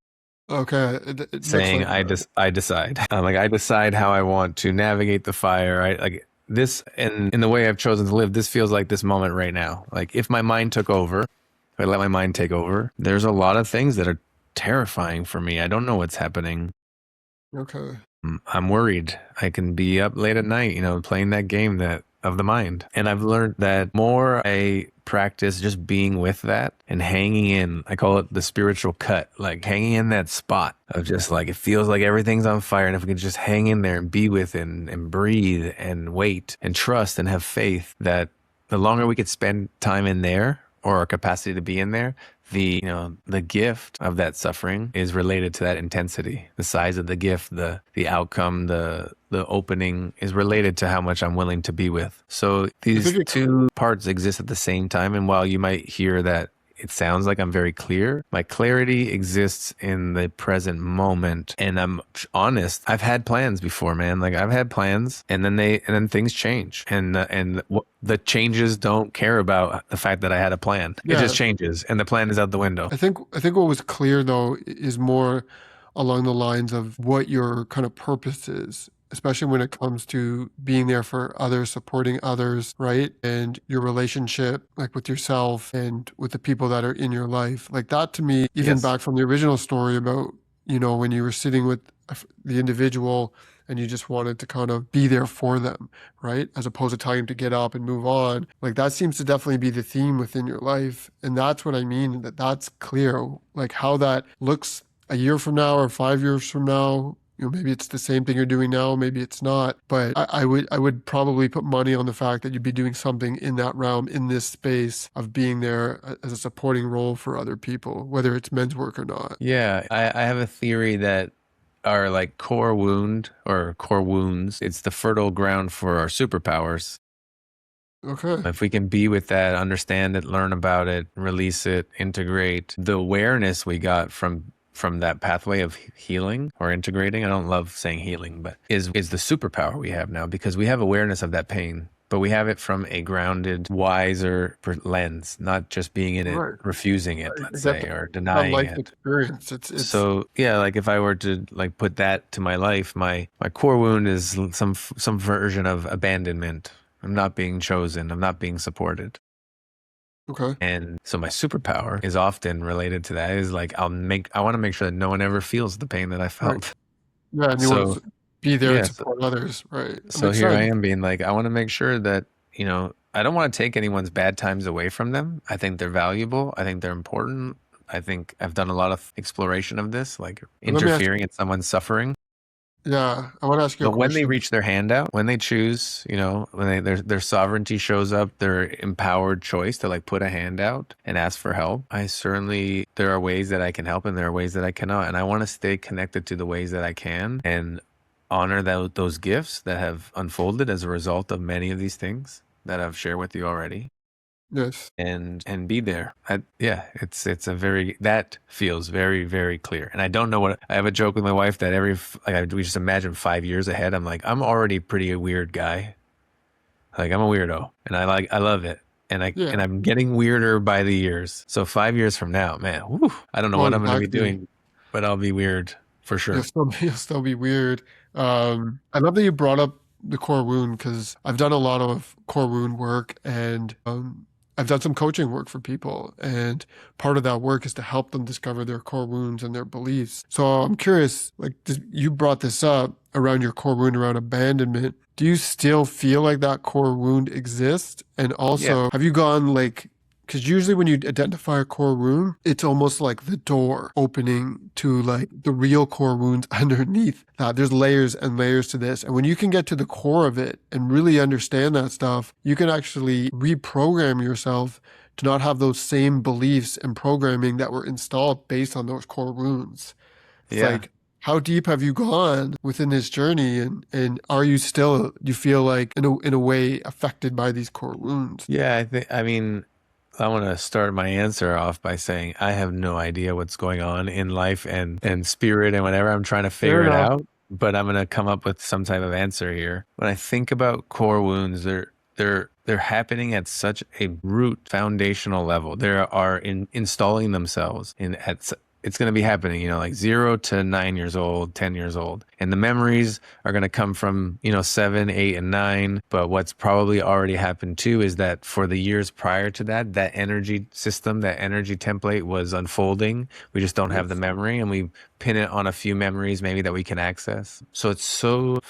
Okay. It looks saying, like that. I decide. Like I decide how I want to navigate the fire. I like this, and in the way I've chosen to live. This feels like this moment right now. Like if my mind took over, if I let my mind take over, there's a lot of things that are terrifying for me. I don't know what's happening. Okay. I'm worried. I can be up late at night, playing that game that of the mind. And I've learned that more I practice just being with that and hanging in, I call it the spiritual cut, like hanging in that spot of just like, it feels like everything's on fire. And if we can just hang in there and be with it and breathe and wait and trust and have faith that the longer we could spend time in there or our capacity to be in there, the gift of that suffering is related to that intensity. The size of the gift, the outcome, the opening is related to how much I'm willing to be with. So I these think it, two parts exist at the same time. And while you might hear that it sounds like I'm very clear. My clarity exists in the present moment. And I'm honest. I've had plans before, man. Like I've had plans and then things change. The changes don't care about the fact that I had a plan. It Yeah, just changes and the plan is out the window. I think what was clear though is more along the lines of what your kind of purpose is, especially when it comes to being there for others, supporting others, right? And your relationship, like with yourself and with the people that are in your life. Like that to me, even Yes. back from the original story about, when you were sitting with the individual and you just wanted to kind of be there for them, right? As opposed to telling them to get up and move on. Like that seems to definitely be the theme within your life. And that's what I mean, that's clear. Like how that looks a year from now or 5 years from now, maybe it's the same thing you're doing now, maybe it's not. But I would probably put money on the fact that you'd be doing something in that realm, in this space of being there as a supporting role for other people, whether it's men's work or not. Yeah. I have a theory that our like core wound or core wounds, it's the fertile ground for our superpowers. Okay. If we can be with that, understand it, learn about it, release it, integrate the awareness we got from that pathway of healing or integrating. I don't love saying healing, but is the superpower we have now because we have awareness of that pain, but we have it from a grounded, wiser lens, not just being in it, Right. refusing it, let's That's say, or a denying life it. experience. It's So yeah, like if I were to like put that to my life, my core wound is some version of abandonment. I'm not being chosen. I'm not being supported. okay. And so my superpower is often related to that is like I want to make sure that no one ever feels the pain that I Right. felt. Yeah, and you want So to be there and yeah, support others. Right. That so makes here I sense. am being like, I want to make sure that, I don't want to take anyone's bad times away from them. I think they're valuable. I think they're important. I think I've done a lot of exploration of this, like But let me ask interfering in someone's suffering. yeah, I want to ask you a But when they question. reach their hand out, when they choose, when their sovereignty shows up, their empowered choice to like put a hand out and ask for help, there are ways that I can help and there are ways that I cannot. And I want to stay connected to the ways that I can and honor those gifts that have unfolded as a result of many of these things that I've shared with you already Yes. and be there. Yeah, it's a very that feels very very clear. And I don't know what I have a joke with my wife that we just imagine 5 years ahead. I'm like I'm already pretty a weird guy. Like I'm a weirdo, and I love it. Yeah. And I'm getting weirder by the years. So 5 years from now, man, whew, I don't know Well, what I'm going to be exactly. doing, but I'll be weird for You'll sure. still be, you'll still be weird. I love that you brought up the core wound because I've done a lot of core wound work and I've done some coaching work for people. And part of that work is to help them discover their core wounds and their beliefs. So I'm curious, like you brought this up around your core wound around abandonment. Do you still feel like that core wound exists? And Yeah, also, have you gone like because usually when you identify a core wound, it's almost like the door opening to like the real core wounds underneath that. There's layers and layers to this. And when you can get to the core of it and really understand that stuff, you can actually reprogram yourself to not have those same beliefs and programming that were installed based on those core wounds. It's yeah, like, how deep have you gone within this journey? And are you still, you feel like in a way affected by these core wounds? yeah. I mean, I want to start my answer off by saying I have no idea what's going on in life and spirit and whatever. I'm trying to Fair figure it enough. out, but I'm going to come up with some type of answer here. When I think about core wounds, they're happening at such a root foundational level. They are installing themselves it's going to be happening, like 0 to 9 years old, 10 years old. And the memories are going to come from, 7, 8, and 9. But what's probably already happened too is that for the years prior to that, that energy system, that energy template was unfolding. We just don't have the Yes. memory and we pin it on a few memories maybe that we can access. So it's so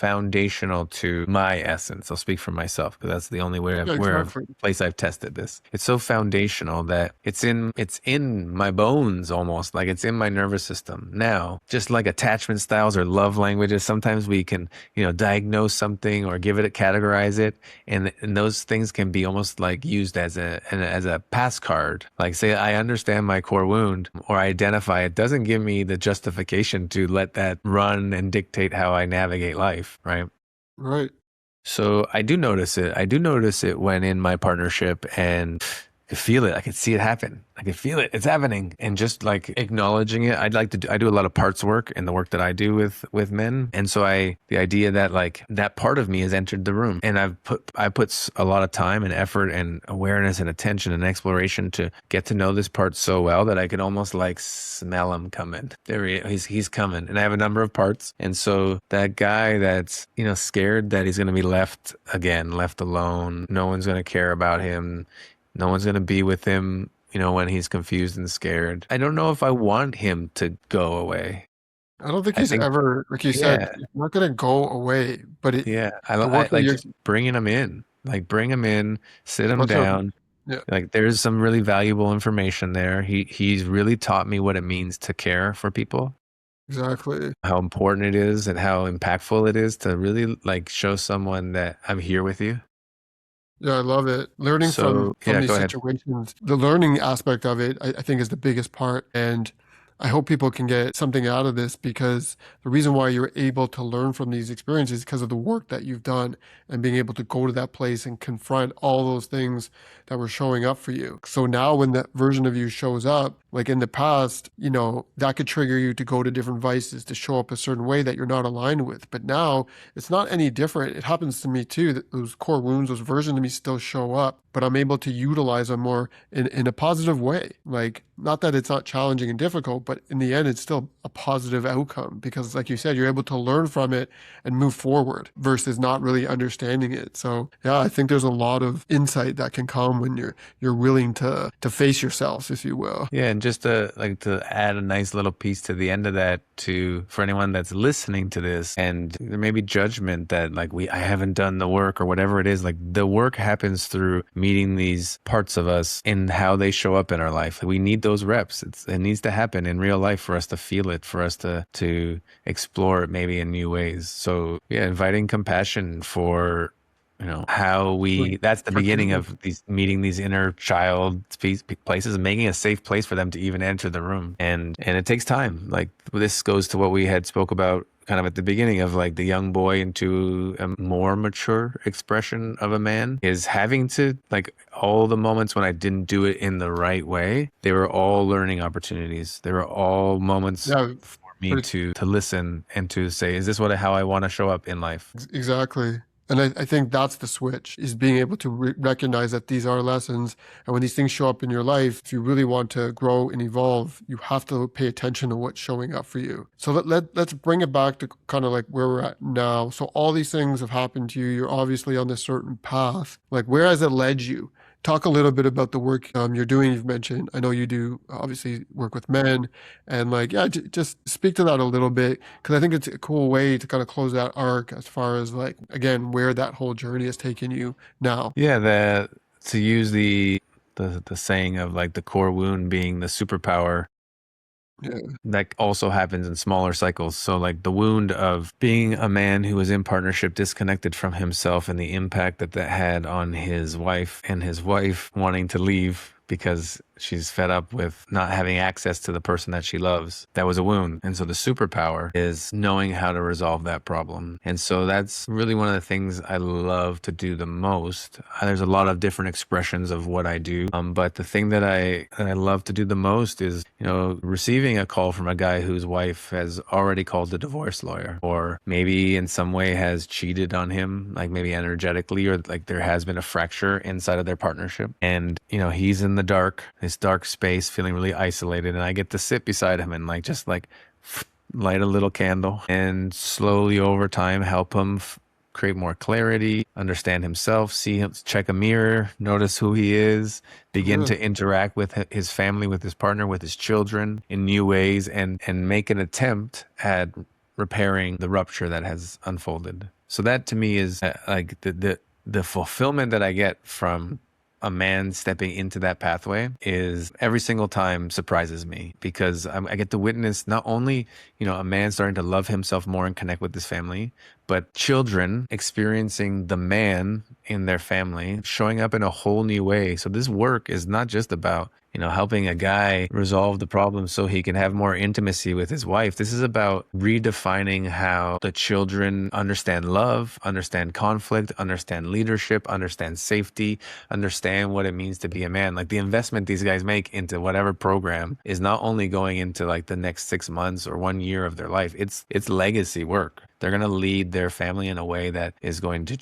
foundational to my essence. I'll speak for myself because that's the only way Yeah, where exactly. place I've tested this. It's so foundational that it's in my bones almost, like it's in my nervous system. Now, just like attachment styles or love languages, sometimes we can, diagnose something or give it categorize it, and those things can be almost like used as a pass card. Like say I understand my core wound or I identify it doesn't give me the justification to let that run and dictate how I navigate life, right? Right. So I do notice it. I do notice it when in my partnership and could feel it. I could see it happen. I could feel it. It's happening. And just like acknowledging it. I do a lot of parts work in the work that I do with men. And so the idea that like that part of me has entered the room, and I put a lot of time and effort and awareness and attention and exploration to get to know this part so well that I could almost like smell him coming. He's coming. And I have a number of parts. And so that guy that's, scared that he's going to be left again, left alone, no one's going to care about him. No one's going to be with him, when he's confused and scared. I don't know if I want him to go away. I don't think I he's think, ever, like you said, yeah, it's not going to go away, but yeah. the I work that like you're, just bringing him in, like bring him in, sit him what's up? down. Yeah, Like there's some really valuable information there. He's really taught me what it means to care for people, exactly. how important it is and how impactful it is to really like show someone that I'm here with you. Yeah, I love it. Learning So from yeah, these go ahead. situations, the learning aspect of it, I think is the biggest part. And I hope people can get something out of this, because the reason why you're able to learn from these experiences is because of the work that you've done and being able to go to that place and confront all those things that were showing up for you. So now when that version of you shows up, like in the past, that could trigger you to go to different vices, to show up a certain way that you're not aligned with. But now it's not any different. It happens to me too, that those core wounds, those versions of me still show up, but I'm able to utilize them more in a positive way. Like, not that it's not challenging and difficult, but in the end, it's still a positive outcome, because like you said, you're able to learn from it and move forward versus not really understanding it. So yeah, I think there's a lot of insight that can come when you're willing to face yourself, if you will. Yeah, and just to add a nice little piece to the end of that, to for anyone that's listening to this, and there may be judgment that like I haven't done the work or whatever it is. Like the work happens through meeting these parts of us and how they show up in our life. We need those reps. It needs to happen in real life for us to feel it, for us to explore it maybe in new ways. So yeah, inviting compassion for how For, that's the for beginning humans. of these meeting these inner child places and making a safe place for them to even enter the room. And it takes time. Like this goes to what we had spoke about kind of at the beginning of like the young boy into a more mature expression of a man, is having to like all the moments when I didn't do it in the right way, they were all learning opportunities. They were all moments Yeah, for me but to listen and to say, is this how I want to show up in life? exactly. And I think that's the switch, is being able to recognize that these are lessons. And when these things show up in your life, if you really want to grow and evolve, you have to pay attention to what's showing up for you. So let's bring it back to kind of like where we're at now. So all these things have happened to you. You're obviously on this certain path. Like, where has it led you? Talk a little bit about the work you're doing. You've mentioned, I know you do obviously work with men, and like, yeah, just speak to that a little bit, because I think it's a cool way to kind of close that arc as far as like, again, where that whole journey has taken you now. Yeah, to use the saying of like the core wound being the superpower, Yeah, that also happens in smaller cycles. So like the wound of being a man who was in partnership, disconnected from himself, and the impact that that had on his wife, and his wife wanting to leave because she's fed up with not having access to the person that she loves. That was a wound. And so the superpower is knowing how to resolve that problem. And so that's really one of the things I love to do the most. There's a lot of different expressions of what I do. But the thing that I love to do the most is, receiving a call from a guy whose wife has already called a divorce lawyer, or maybe in some way has cheated on him, like maybe energetically, or like there has been a fracture inside of their partnership. And, he's in the dark, this dark space, feeling really isolated. And I get to sit beside him and like, just like light a little candle and slowly over time help him create more clarity, understand himself, see him, check a mirror, notice who he is, begin yeah, to interact with his family, with his partner, with his children in new ways, and make an attempt at repairing the rupture that has unfolded. So that to me is like the fulfillment that I get from a man stepping into that pathway is every single time surprises me, because I get to witness not only, a man starting to love himself more and connect with his family, but children experiencing the man in their family, showing up in a whole new way. So this work is not just about, helping a guy resolve the problem so he can have more intimacy with his wife. This is about redefining how the children understand love, understand conflict, understand leadership, understand safety, understand what it means to be a man. Like the investment these guys make into whatever program is not only going into like the next 6 months or 1 year of their life, it's legacy work. They're going to lead their family in a way that is going to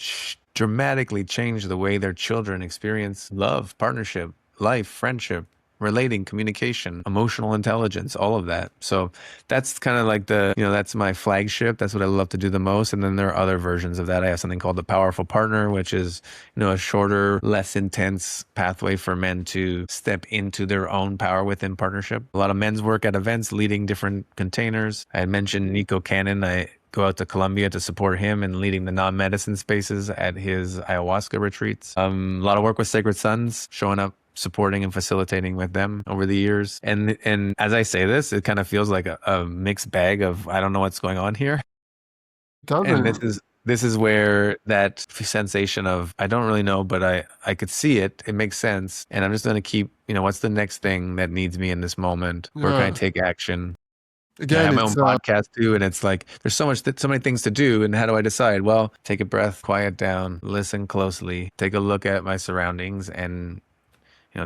dramatically change the way their children experience love, partnership, life, friendship, relating, communication, emotional intelligence, all of that. So that's kind of like that's my flagship. That's what I love to do the most. And then there are other versions of that. I have something called the Powerful Partner, which is, a shorter, less intense pathway for men to step into their own power within partnership. A lot of men's work at events, leading different containers. I had mentioned Nico Cannon. I go out to Colombia to support him in leading the non-medicine spaces at his ayahuasca retreats. A lot of work with Sacred Sons, showing up, supporting and facilitating with them over the years. And as I say this, it kind of feels like a mixed bag of, I don't know what's going on here. And Doesn't. this is where that sensation of, I don't really know, but I could see it. It makes sense. And I'm just going to keep, what's the next thing that needs me in this moment? Where can I Yeah. take action? And I Again, have my own it's podcast too, and it's like there's so many things to do. And how do I decide? Well, take a breath, quiet down, listen closely, take a look at my surroundings, and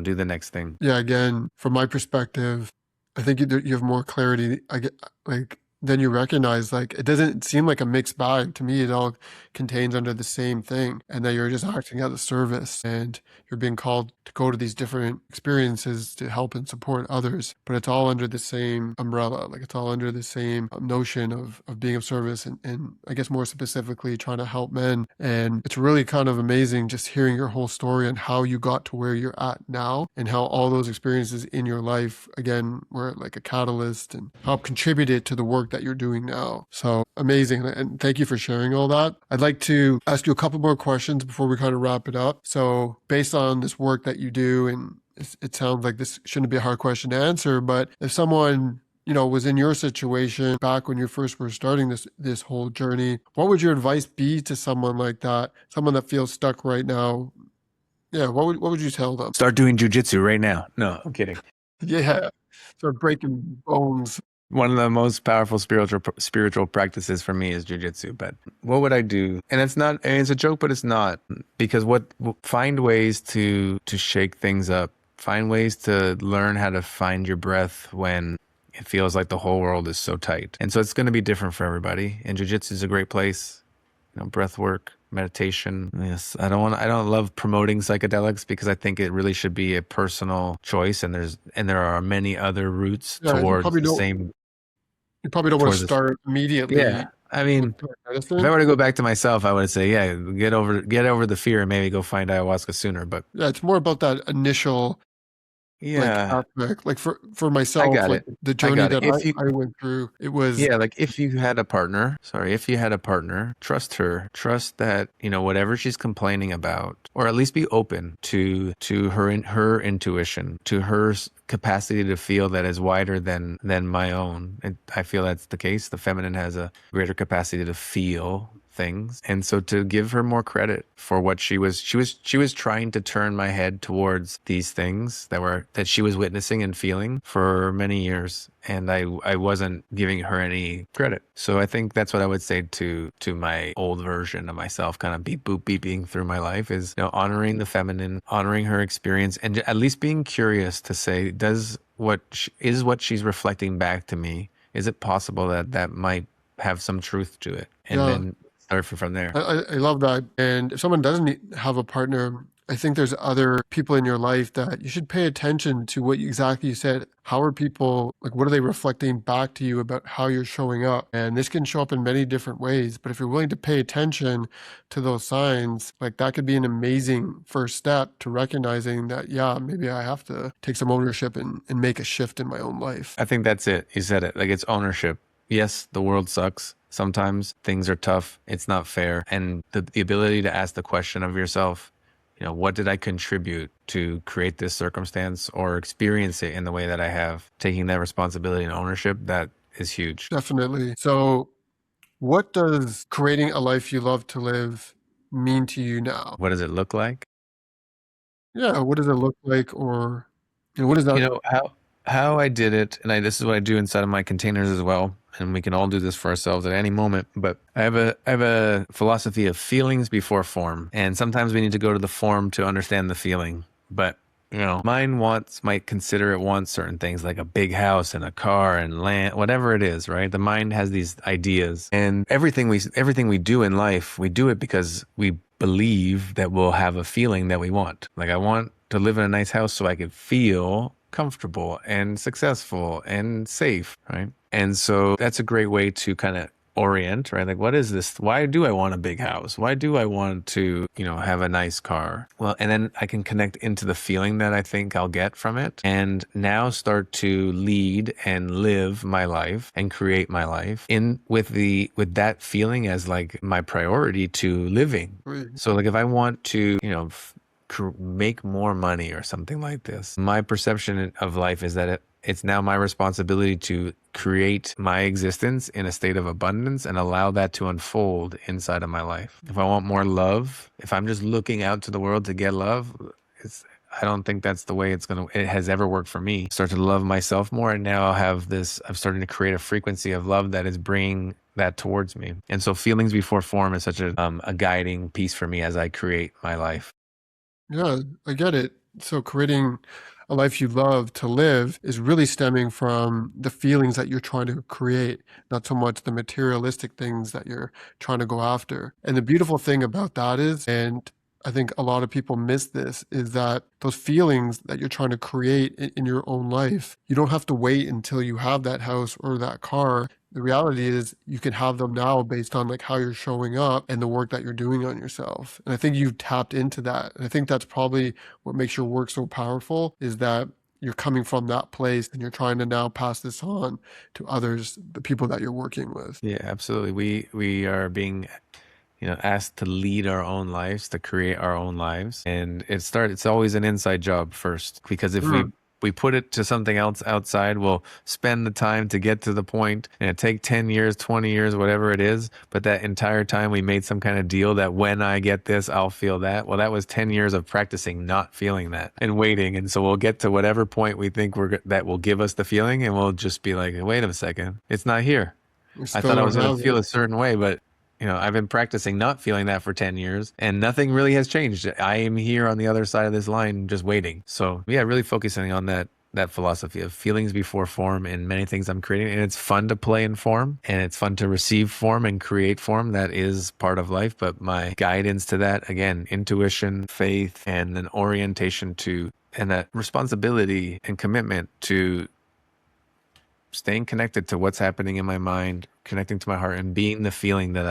do the next thing. yeah. Again, from my perspective, I think you have more clarity. I get like then you recognize like it doesn't seem like a mixed bag to me. It all contains under the same thing, and that you're just acting as a service, and you're being called to go to these different experiences to help and support others. But it's all under the same umbrella. Like it's all under the same notion of being of service, and I guess more specifically trying to help men. And it's really kind of amazing just hearing your whole story and how you got to where you're at now, and how all those experiences in your life again were like a catalyst and help contributed to the work that you're doing now. So amazing. And thank you for sharing all that. I'd like to ask you a couple more questions before we kind of wrap it up. So based on this work that you do, and it sounds like this shouldn't be a hard question to answer, but if someone was in your situation back when you first were starting this whole journey, what would your advice be to someone like that? Someone that feels stuck right now? Yeah, what would you tell them? Start doing jujitsu right now. No, I'm kidding. Yeah, start breaking bones. One of the most powerful spiritual practices for me is jujitsu. But what would I do? And it's a joke, but it's not, because find ways to shake things up. Find ways to learn how to find your breath when it feels like the whole world is so tight. And so it's going to be different for everybody. And jujitsu is a great place. Breath work, meditation. Yes, I don't love promoting psychedelics because I think it really should be a personal choice. And there are many other routes Yeah, towards the same. you probably don't want to Towards this. start immediately Yeah. I with mean, plant if I medicine. were to go back to myself, I would say, yeah, get over the fear and maybe go find ayahuasca sooner. But Yeah, it's more about that initial like yeah, aspect. Like for I myself, got like it. the I journey got it. that I went through, it was Yeah, like if you had a partner, trust her, trust that, whatever she's complaining about, or at least be open to her intuition, to her capacity to feel that is wider than my own. And I feel that's the case. The feminine has a greater capacity to feel things. And so to give her more credit for what she was trying to turn my head towards these things that she was witnessing and feeling for many years. And I wasn't giving her any credit. So I think that's what I would say to my old version of myself, kind of beep boop beeping through my life, is honoring the feminine, honoring her experience, and at least being curious to say, what she's reflecting back to me, is it possible that might have some truth to it? And yeah. then start from there. I love that. And if someone doesn't have a partner, I think there's other people in your life that you should pay attention to what exactly you said. How are people, like, what are they reflecting back to you about how you're showing up? And this can show up in many different ways. But if you're willing to pay attention to those signs, like that could be an amazing first step to recognizing that, yeah, maybe I have to take some ownership and make a shift in my own life. I think that's it. You said it. Like, it's ownership. Yes, the world sucks. Sometimes things are tough. It's not fair. And the ability to ask the question of yourself, what did I contribute to create this circumstance or experience it in the way that I have? Taking that responsibility and ownership, that is huge. Definitely. So, what does creating a life you love to live mean to you now? What does it look like? Yeah, what does it look like, or what is that? You know how I did it, and this is what I do inside of my containers as well. And we can all do this for ourselves at any moment. But I have a philosophy of feelings before form, and sometimes we need to go to the form to understand the feeling. But mine might consider it wants certain things like a big house and a car and land, whatever it is, right? The mind has these ideas, and everything we do in life, we do it because we believe that we'll have a feeling that we want. Like, I want to live in a nice house so I could feel comfortable and successful and safe, right? And so that's a great way to kind of orient, right? Like, what is this? Why do I want a big house? Why do I want to, have a nice car? Well, and then I can connect into the feeling that I think I'll get from it, and now start to lead and live my life and create my life in with that feeling as like my priority to living. So like, if I want to, make more money or something like this, my perception of life is that it's now my responsibility to create my existence in a state of abundance and allow that to unfold inside of my life. If I want more love, if I'm just looking out to the world to get love, I don't think that's the way it has ever worked for me. Start to love myself more, and now I'm starting to create a frequency of love that is bringing that towards me. And so feelings before form is such a guiding piece for me as I create my life. Yeah, I get it. So creating a life you love to live is really stemming from the feelings that you're trying to create, not so much the materialistic things that you're trying to go after. And the beautiful thing about that is, and I think a lot of people miss this, is that those feelings that you're trying to create in your own life, you don't have to wait until you have that house or that car. The reality is you can have them now based on like how you're showing up and the work that you're doing on yourself. And I think you've tapped into that. And I think that's probably what makes your work so powerful, is that you're coming from that place and you're trying to now pass this on to others, the people that you're working with. Yeah, absolutely. We are being asked to lead our own lives, to create our own lives. And it's always an inside job first, because if Mm. we put it to something else outside, we'll spend the time to get to the point, and it take 10 years, 20 years, whatever it is. But that entire time we made some kind of deal that when I get this, I'll feel that. Well, that was 10 years of practicing not feeling that and waiting. And so we'll get to whatever point we think that will give us the feeling, and we'll just be like, wait a second, it's not here. You I still thought I was don't going have to feel it. a certain way, but I've been practicing not feeling that for 10 years, and nothing really has changed. I am here on the other side of this line just waiting. So yeah, really focusing on that philosophy of feelings before form in many things I'm creating. And it's fun to play in form, and it's fun to receive form and create form. That is part of life. But my guidance to that, again, intuition, faith, and an orientation to, and that responsibility and commitment to staying connected to what's happening in my mind, connecting to my heart, and being the feeling that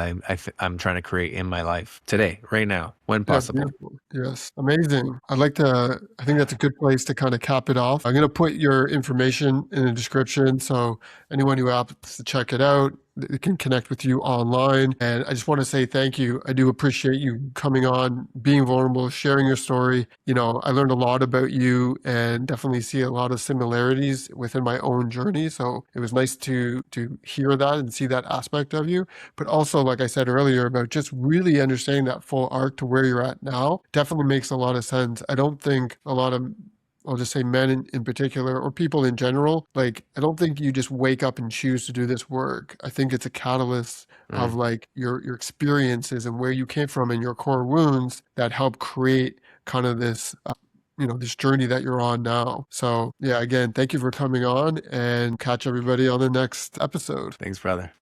I'm trying to create in my life today, right now, when Yeah, possible. beautiful. Yes, amazing. I think that's a good place to kind of cap it off. I'm going to put your information in the description, so anyone who happens to check it out, they can connect with you online. And I just want to say thank you. I do appreciate you coming on, being vulnerable, sharing your story. I learned a lot about you and definitely see a lot of similarities within my own journey. So it was nice to hear that and see that aspect of you. But also, like I said earlier, about just really understanding that full arc to where you're at now definitely makes a lot of sense. I don't think a lot of, I'll just say men in particular, or people in general, like, I don't think you just wake up and choose to do this work. I think it's a catalyst of Mm. like your experiences and where you came from and your core wounds that help create kind of this this journey that you're on now. So yeah, again, thank you for coming on, and catch everybody on the next episode. Thanks, brother.